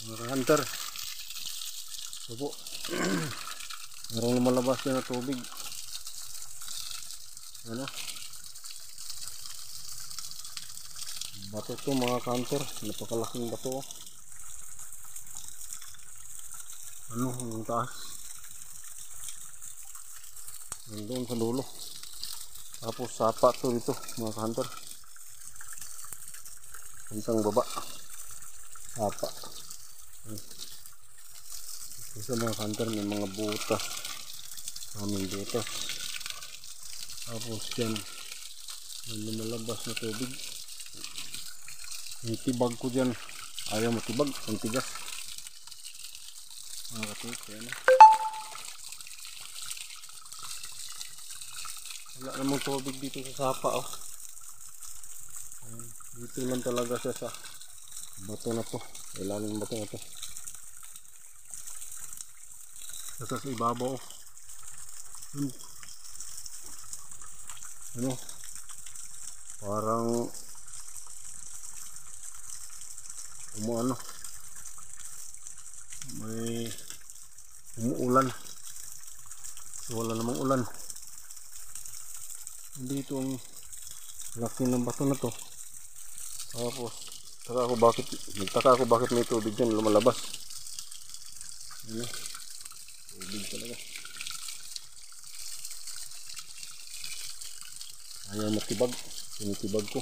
Mga hunter. Ito po. Merong lumalabas na tubig. Ano? Bato to mga hunter. Napakalaking bato. Ano? Ang taas. Nandun sa dulo. Tapos sapa to dito mga hunter. Hanggang baba. Sapa. Isa mga hunter may mga butas. Aming butas. Tapos yan. May lumalabas na tubig. May tibag ko dyan. Ayaw matibag. Ang tigas. Mga katik. Yan na. Wala namang tubig dito sa sapa. Oh. Dito lang talaga siya sa bato na to. Ilalim bato na to. Sa ibabaw. Ano? Parang umuano. May umuulan. So, wala namang ulan. Dito ang laki ng bato na to. Tapos nagtaka ako bakit may tubig dyan lumalabas. Ano? Tubig talaga. Ayaw matibag. Tinitibag ko.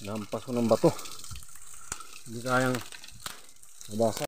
Nampas ko ng bato. Hindi kayang nabasa.